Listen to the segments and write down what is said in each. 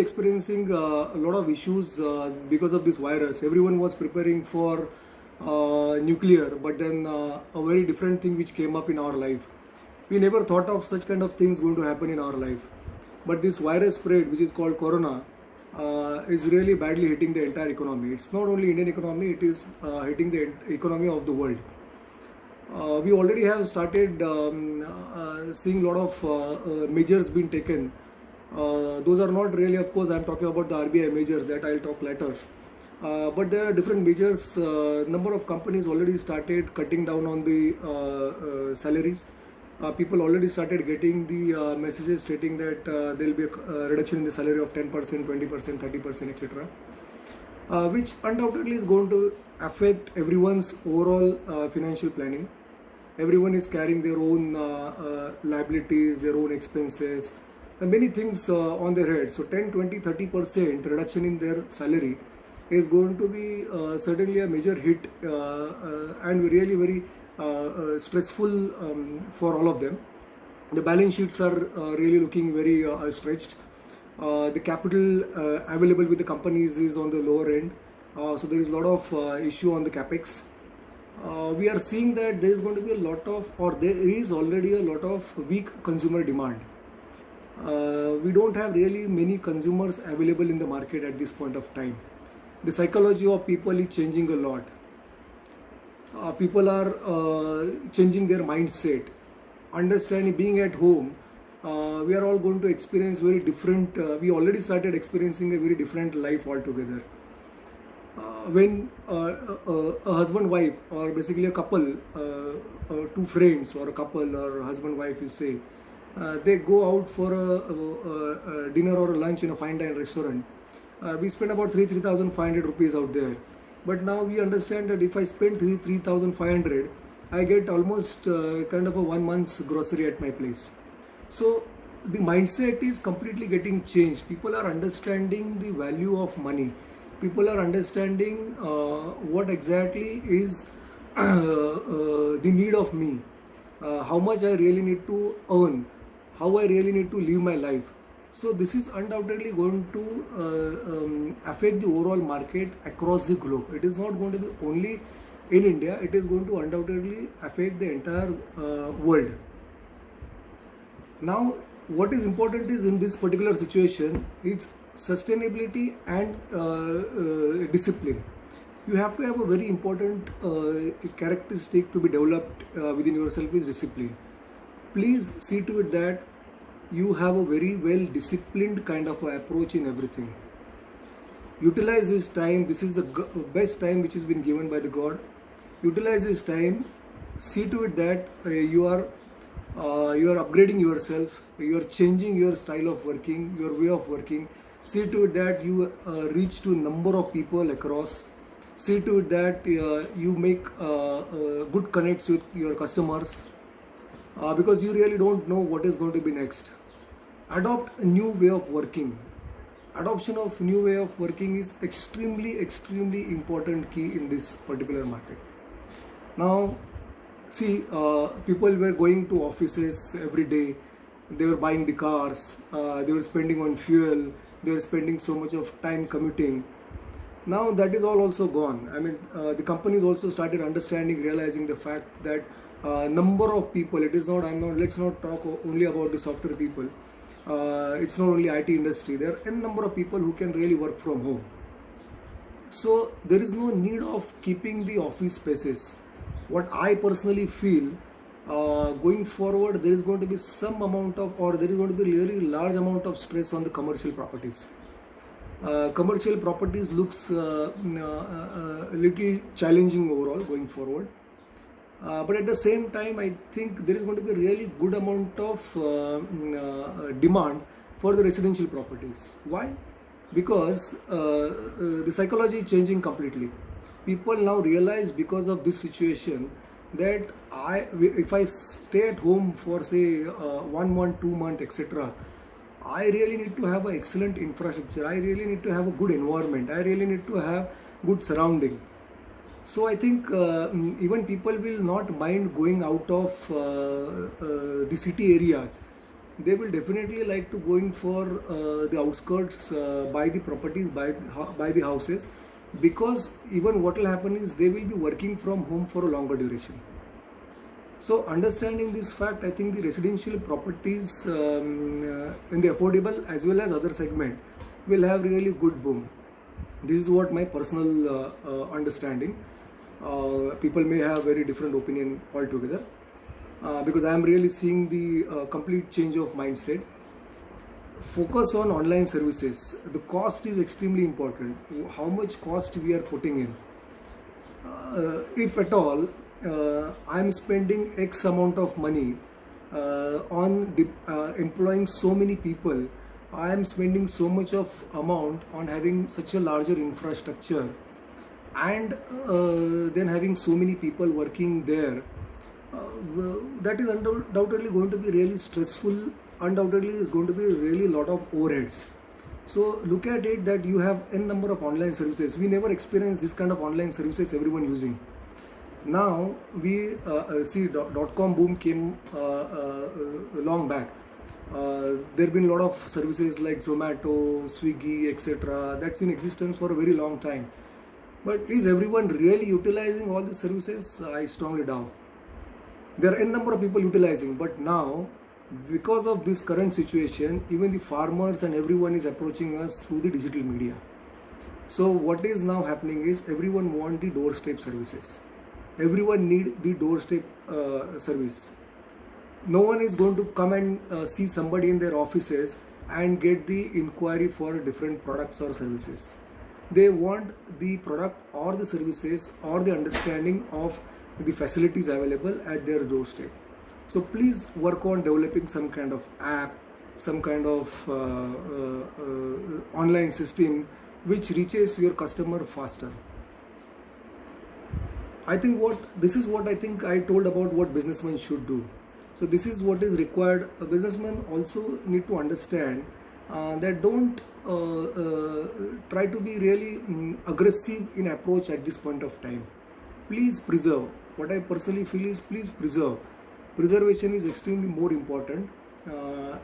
experiencing a lot of issues because of this virus. Everyone was preparing for nuclear, but then a very different thing which came up in our life. We never thought of such kind of things going to happen in our life. But this virus spread, which is called corona, is really badly hitting the entire economy. It's not only Indian economy, it is hitting the economy of the world. We already have started seeing a lot of measures being taken. Those are not really, of course, I'm talking about the RBI measures that I'll talk later. But there are different measures. Number of companies already started cutting down on the salaries. People already started getting the messages stating that there will be a reduction in the salary of 10%, 20%, 30%, etc. Which undoubtedly is going to affect everyone's overall financial planning. Everyone is carrying their own liabilities, their own expenses, and many things on their head. So 10, 20, 30% reduction in their salary is going to be certainly a major hit and really very stressful for all of them. The balance sheets are really looking very stretched. The capital available with the companies is on the lower end. So there is a lot of issue on the capex. We are seeing that there is going to be a lot of, or there is already a lot of weak consumer demand. We don't have really many consumers available in the market at this point of time. The psychology of people is changing a lot. People are changing their mindset. Understanding, being at home, we are all going to experience very different, we already started experiencing a very different life altogether. When a husband-wife, or basically a couple, two friends or a couple or husband-wife, you say, they go out for a dinner or a lunch in a fine dine restaurant. We spend about 3,500 rupees out there. But now we understand that if I spend 3,500, I get almost kind of a 1 month's grocery at my place. So the mindset is completely getting changed. People are understanding the value of money. People are understanding what exactly is the need of me, how much I really need to earn, how I really need to live my life. So this is undoubtedly going to affect the overall market across the globe. It is not going to be only in India, it is going to undoubtedly affect the entire world. Now, what is important is in this particular situation is sustainability and discipline. You have to have a very important characteristic to be developed within yourself is discipline. Please see to it that you have a very well disciplined kind of approach in everything. Utilize this time. This is the best time which has been given by the God. Utilize this time. See to it that you are upgrading yourself. You are changing your style of working, your way of working. See to it that you reach to a number of people across. See to it that you make good connects with your customers. Because you really don't know what is going to be next. Adopt a new way of working. Adoption of new way of working is extremely important key in this particular market. Now, see, people were going to offices every day. They were buying the cars. They were spending on fuel. They were spending so much of time commuting. Now that is all also gone. I mean, the companies also started understanding, realizing the fact that number of people, let's not talk only about the software people. It's not only IT industry. There are a number of people who can really work from home. So there is no need of keeping the office spaces. What I personally feel, going forward, there is going to be some amount of, or there is going to be a really large amount of stress on the commercial properties. Commercial properties looks a little challenging overall going forward. But at the same time, I think there is going to be a really good amount of demand for the residential properties. Why? Because the psychology is changing completely. People now realize because of this situation that if I stay at home for say 1 month, 2 months, etc., I really need to have an excellent infrastructure. I really need to have a good environment. I really need to have good surrounding. So I think even people will not mind going out of the city areas. they will definitely like to go in for the outskirts, buy the properties, buy the houses, because even what will happen is they will be working from home for a longer duration. So understanding this fact, I think the residential properties in the affordable as well as other segment will have really good boom. This is what my personal understanding. People may have very different opinion altogether, because I am really seeing the complete change of mindset. Focus on online services. The cost is extremely important. How much cost we are putting in. If at all, I am spending X amount of money on employing so many people. I am spending so much of amount on having such a larger infrastructure, and then having so many people working there. That is undoubtedly going to be really stressful. Undoubtedly is going to be really lot of overheads. So look at it that you have n number of online services. We never experienced this kind of online services everyone using. Now we see .com boom came long back. There have been a lot of services like Zomato, Swiggy, etc. that's in existence for a very long time. But is everyone really utilizing all the services? I strongly doubt. There are n number of people utilizing, but now because of this current situation, even the farmers and everyone is approaching us through the digital media. So what is now happening is everyone want the doorstep services. Everyone need the doorstep service. No one is going to come and see somebody in their offices and get the inquiry for different products or services. They want the product or the services or the understanding of the facilities available at their doorstep. So please work on developing some kind of app, some kind of online system which reaches your customer faster. I think this is what I think I told about what businessmen should do. So this is what is required. A businessman also need to understand that don't try to be really aggressive in approach at this point of time. Please preserve. What I personally feel is please preserve. Preservation is extremely more important.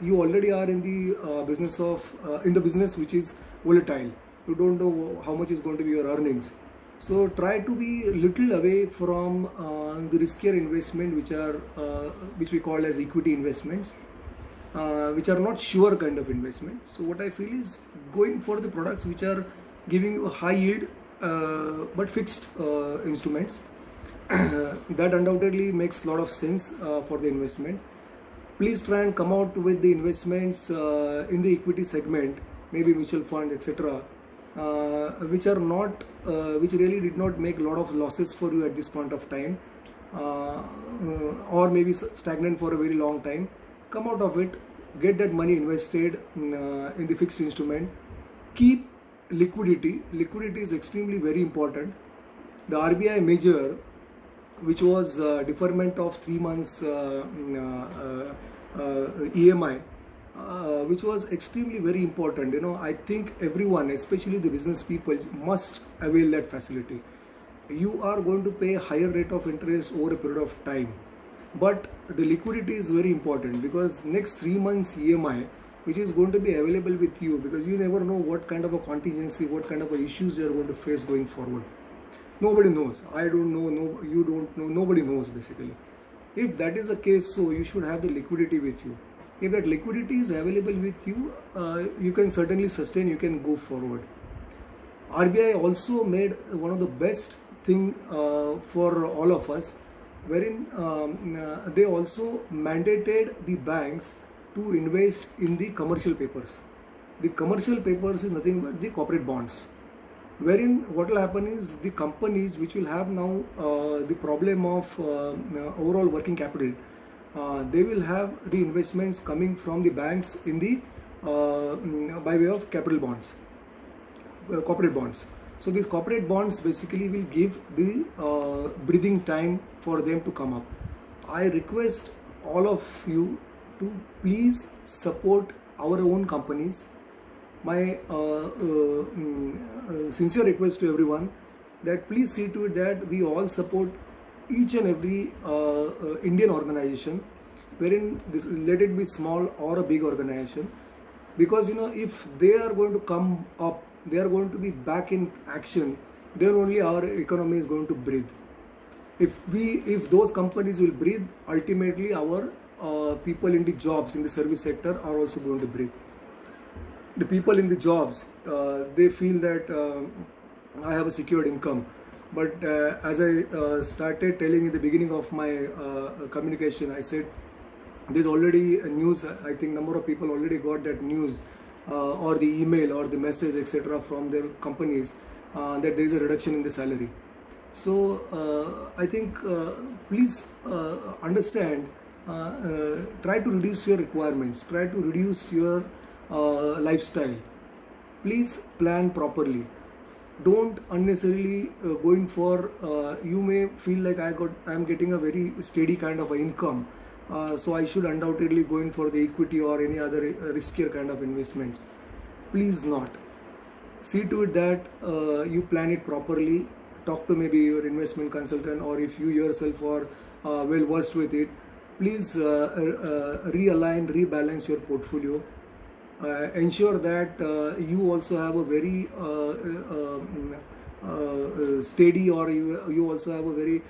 You already are in the business of in the business which is volatile. You don't know how much is going to be your earnings. So try to be a little away from the riskier investment which we call as equity investments, which are not sure kind of investment. So what I feel is going for the products which are giving you a high yield but fixed instruments. That undoubtedly makes a lot of sense for the investment. Please try and come out with the investments in the equity segment, maybe mutual fund, etc., which are not, which really did not make a lot of losses for you at this point of time, or maybe stagnant for a very long time. Come out of it, get that money invested in the fixed instrument. Keep liquidity. Liquidity is extremely very important. The RBI measure, which was deferment of 3 months EMI, which was extremely very important. I think everyone, especially the business people, must avail that facility. You are going to pay a higher rate of interest over a period of time, but the liquidity is very important, because next 3 months EMI, which is going to be available with you, because you never know what kind of a contingency, what kind of issues you are going to face going forward. Nobody knows. I don't know, no, you don't know, nobody knows basically. If that is the case, so you should have the liquidity with you. If that liquidity is available with you, you can certainly sustain, you can go forward. RBI also made one of the best thing for all of us, wherein they also mandated the banks to invest in the commercial papers. The commercial papers is nothing but the corporate bonds, wherein what will happen is the companies which will have now the problem of overall working capital, they will have the investments coming from the banks in the by way of capital bonds, corporate bonds. So these corporate bonds basically will give the breathing time for them to come up. I request all of you to please support our own companies. My sincere request to everyone that please see to it that we all support each and every Indian organization wherein this, let it be small or a big organization, because if they are going to come up, they are going to be back in action, then only our economy is going to breathe. If those companies will breathe, ultimately our people in the jobs in the service sector are also going to breathe. The people in the jobs, they feel that I have a secured income. But as I started telling in the beginning of my communication, I said there's already a news. I think number of people already got that news or the email or the message, etc., from their companies that there is a reduction in the salary. So I think please understand, try to reduce your requirements, try to reduce your lifestyle. Please plan properly. Don't unnecessarily going for, you may feel like I'm getting a very steady kind of income, so I should undoubtedly go in for the equity or any other riskier kind of investments. Please not. See to it that you plan it properly. Talk to maybe your investment consultant, or if you yourself are well versed with it, please realign, rebalance your portfolio. Ensure that you also have a very steady, or you also have a very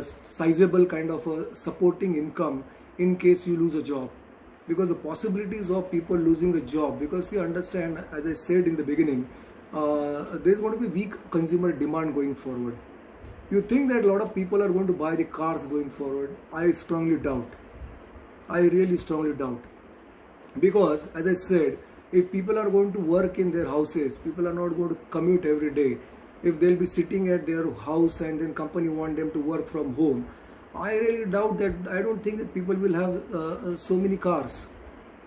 sizable kind of a supporting income in case you lose a job. Because the possibilities of people losing a job, because you understand, as I said in the beginning, there's going to be weak consumer demand going forward. You think that a lot of people are going to buy the cars going forward? I strongly doubt. I really strongly doubt. Because as I said, if people are going to work in their houses, people are not going to commute every day. If they'll be sitting at their house and then company want them to work from home, I really doubt that. I don't think that people will have so many cars.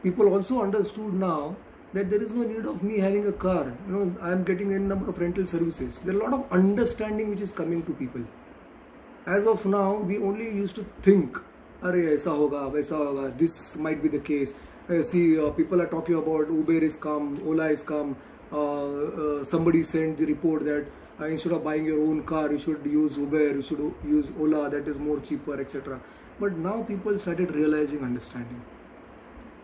People also understood now that there is no need of me having a car. I am getting a number of rental services. There are a lot of understanding which is coming to people. As of now, we only used to think, "Arey, aisa hoga, waisa hoga." This might be the case. People are talking about Uber is come, Ola is come. Somebody sent the report that instead of buying your own car, you should use Uber, you should use Ola, that is more cheaper, etc. But now people started realizing, understanding.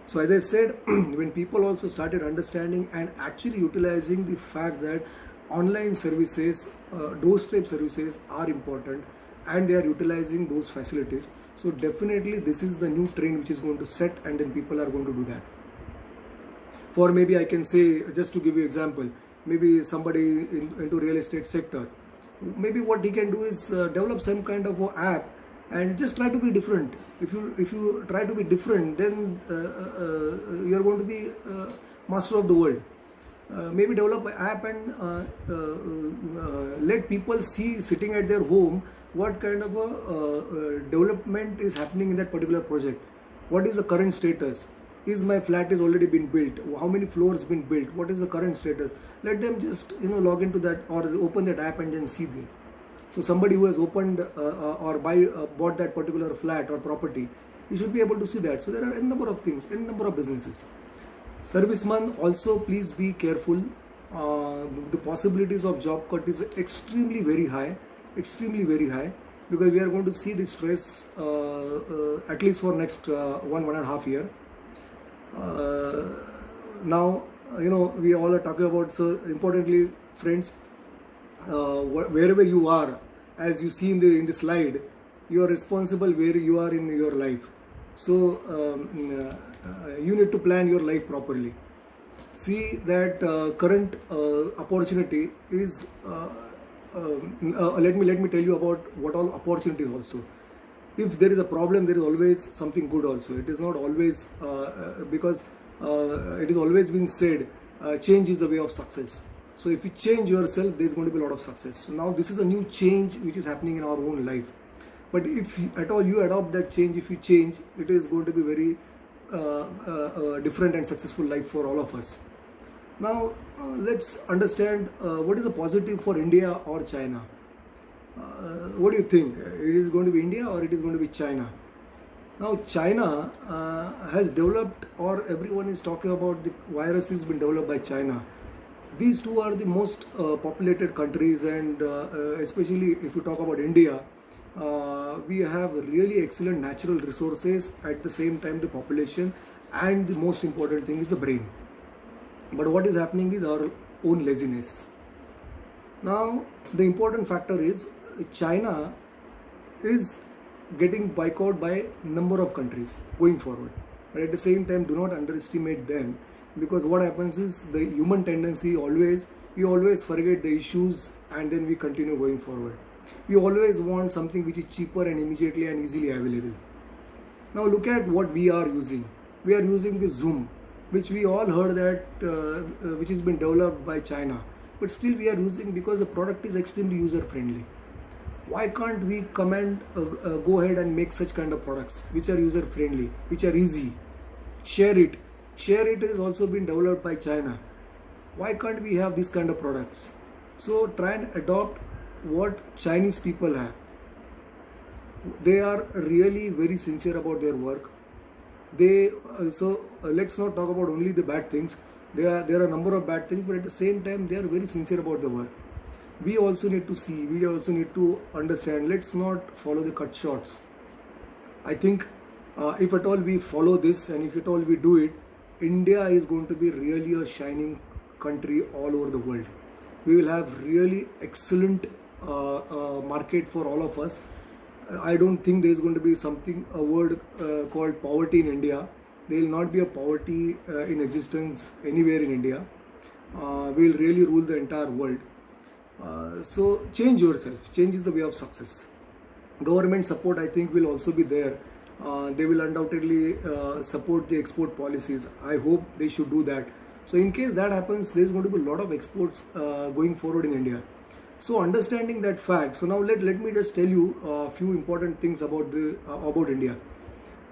So as I said, when people also started understanding and actually utilizing the fact that online services, doorstep services are important, and they are utilizing those facilities, so definitely this is the new trend which is going to set, and then people are going to do that. For maybe I can say, just to give you example, maybe somebody into real estate sector, maybe what he can do is develop some kind of an app and just try to be different. If you try to be different, then you are going to be master of the world. Maybe develop an app and let people see, sitting at their home, what kind of a development is happening in that particular project. What is the current status? Is my flat is already been built? How many floors been built? What is the current status? Let them just log into that or open that app and then see there. So somebody who has opened or bought that particular flat or property, you should be able to see that. So there are a number of things, a number of businesses. Servicemen, also please be careful. The possibilities of job cut is extremely very high, because we are going to see the stress at least for next 1.5 year. Now we all are talking about, so importantly, friends, wherever you are, as you see in the slide, you are responsible where you are in your life. So you need to plan your life properly. See that current opportunity is let me tell you about what all opportunities also. If there is a problem, there is always something good also. It is not always because it is always been said, change is the way of success. So if you change yourself, there is going to be a lot of success. So now this is a new change which is happening in our own life. But if at all you adopt that change, if you change, it is going to be very different and successful life for all of us. Now let's understand what is the positive for India or China. What do you think? It is going to be India or it is going to be China? Now China has developed, or everyone is talking about the virus has been developed by China. These two are the most populated countries, and especially if you talk about India, we have really excellent natural resources, at the same time the population, and the most important thing is the brain. But what is happening is our own laziness. Now the important factor is China is getting boycotted by number of countries going forward, but at the same time do not underestimate them, because what happens is the human tendency we always forget the issues and then we continue going forward. We always want something which is cheaper and immediately and easily available. Now look at what we are using. We are using the Zoom, which we all heard that which has been developed by China, but still we are using because the product is extremely user friendly. Why can't we come and go ahead and make such kind of products which are user friendly, which are easy? Share it is also been developed by China. Why can't we have these kind of products? So try and adopt what Chinese people have. They are really very sincere about their work. Let's not talk about only the bad things. There are a number of bad things, but at the same time they are very sincere about the work. We also need to see, we also need to understand. Let's not follow the cut shots. I think if at all we follow this and if at all we do it, India is going to be really a shining country all over the world. We will have really excellent market for all of us. I don't think there is going to be a word called poverty in India. There will not be a poverty in existence anywhere in India. We will really rule the entire world. So change yourself. Change is the way of success. Government support, I think, will also be there. They will undoubtedly support the export policies. I hope they should do that. So in case that happens, there is going to be a lot of exports going forward in India. So understanding that fact, so now let me just tell you a few important things about India.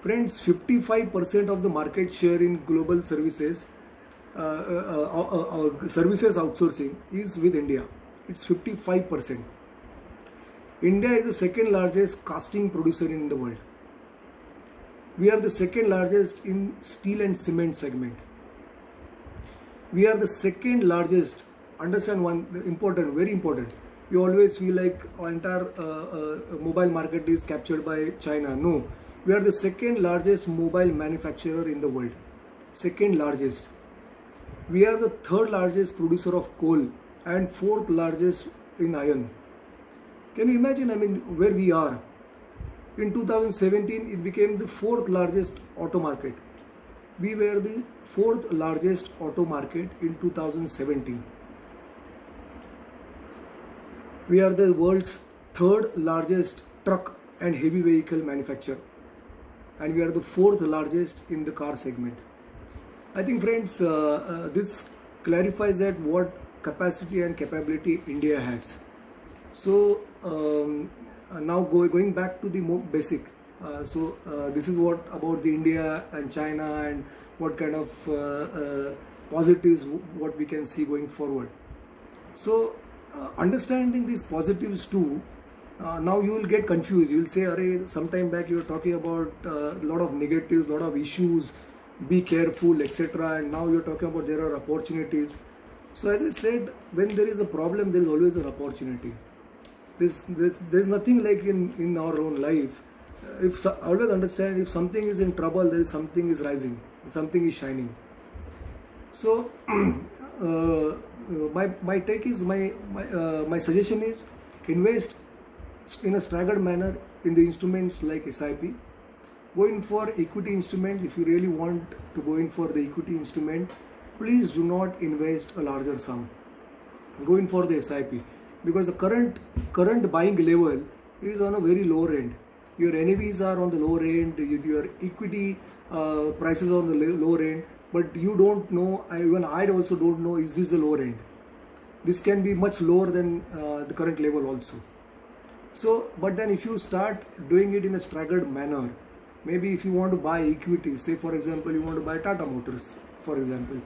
Friends, 55% of the market share in global services services outsourcing is with India. It's 55%. India is the second largest casting producer in the world. We are the second largest in steel and cement segment. We are the second largest. Understand one important, very important. We always feel like our entire mobile market is captured by China. No, we are the second largest mobile manufacturer in the world. Second largest. We are the third largest producer of coal and fourth largest in iron. Can you imagine? I mean, where we are. In 2017, it became the fourth largest auto market. We were the fourth largest auto market in 2017. We are the world's third largest truck and heavy vehicle manufacturer. And we are the fourth largest in the car segment. I think, friends, this clarifies that what capacity and capability India has. So now going back to the more basic. This is what about the India and China and what kind of positives what we can see going forward. So understanding these positives too, now you will get confused. You will say, "Arey, sometime back you were talking about a lot of negatives, lot of issues, be careful, etc. And now you're talking about there are opportunities." So as I said, when there is a problem, there is always an opportunity. There's nothing like in our own life. Always understand, if something is in trouble, there is something is rising, something is shining. So my take is my suggestion is invest in a staggered manner in the instruments like SIP. Go in for equity instrument. If you really want to go in for the equity instrument, please do not invest a larger sum. Go in for the SIP, because the current buying level is on a very low end. Your NAVs are on the lower end, your equity prices on the lower end, but you don't know, even I also don't know, is this the lower end? This can be much lower than the current level also. So, but then if you start doing it in a staggered manner, maybe if you want to buy equity, say for example you want to buy Tata Motors, for example,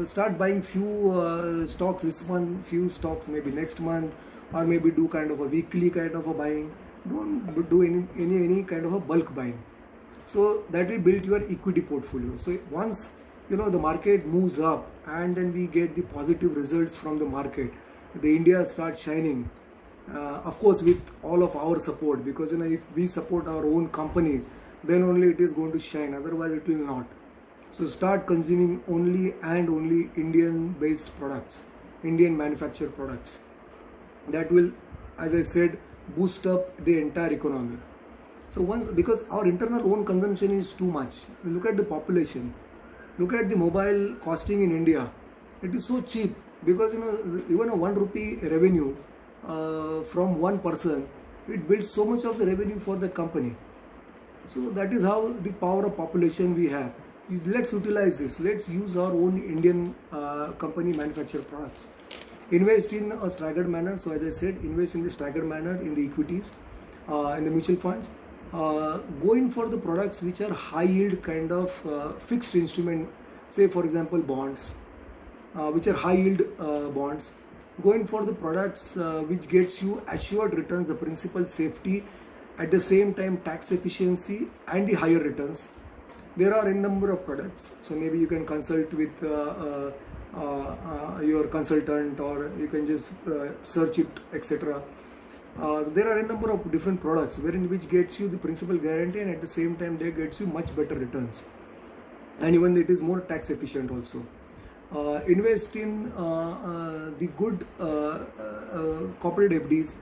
start buying few stocks this month, few stocks maybe next month, or maybe do kind of a weekly kind of a buying. Don't do any kind of a bulk buying. So that will build your equity portfolio. So once the market moves up and then we get the positive results from the market, the India starts shining, of course with all of our support, because if we support our own companies, then only it is going to shine, otherwise it will not. So start consuming only and only Indian based products, Indian manufactured products. That will, as I said, boost up the entire economy. So once, because our internal own consumption is too much. Look at the population, look at the mobile costing in India. It is so cheap, because even a 1 rupee revenue from one person, it builds so much of the revenue for the company. So that is how the power of population we have. Let's utilize this. Let's use our own Indian company manufactured products. Invest in a staggered manner. So as I said, invest in the staggered manner in the equities, in the mutual funds. Go in for the products which are high yield kind of fixed instrument. Say for example bonds, which are high yield bonds. Go in for the products which gets you assured returns, the principal safety, at the same time tax efficiency and the higher returns. There are a number of products, so maybe you can consult with your consultant, or you can just search it, etc. There are a number of different products wherein which gets you the principal guarantee, and at the same time they gets you much better returns, and even it is more tax efficient also. Invest in the good corporate FDs,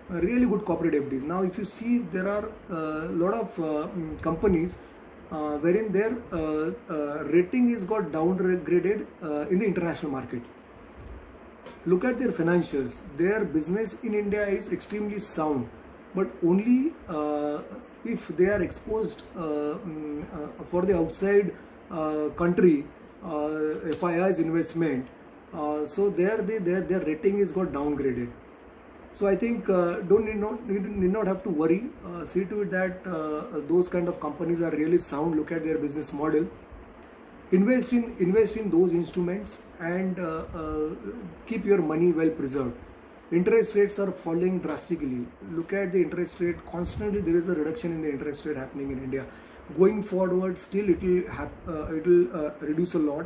really good corporate FDs. Now if you see, there are a lot of companies wherein their rating is got downgraded in the international market. Look at their financials. Their business in India is extremely sound, but only if they are exposed for the outside country FII's investment, so their rating is got downgraded. So I think need not have to worry. See to it that those kind of companies are really sound. Look at their business model. Invest in those instruments, and keep your money well preserved. Interest rates are falling drastically. Look at the interest rate. Constantly there is a reduction in the interest rate happening in India. Going forward, still it will reduce a lot,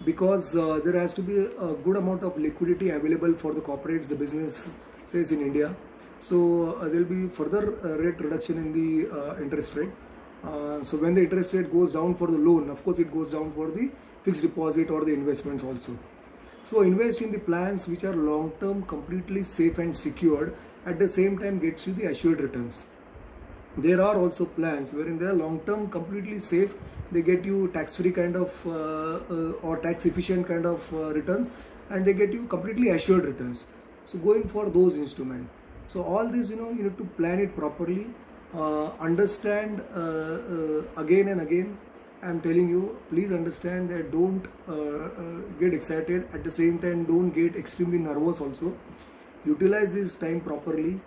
because there has to be a good amount of liquidity available for the corporates, the businesses in India. So there will be further rate reduction in the interest rate. So when the interest rate goes down for the loan, of course it goes down for the fixed deposit or the investments also. So invest in the plans which are long term, completely safe and secured, at the same time gets you the assured returns. There are also plans wherein they are long term, completely safe, they get you tax free kind of or tax efficient kind of returns, and they get you completely assured returns. So going for those instruments. So all this, you need to plan it properly. Understand again and again. I'm telling you, please understand that don't get excited. At the same time, don't get extremely nervous also. Utilize this time properly.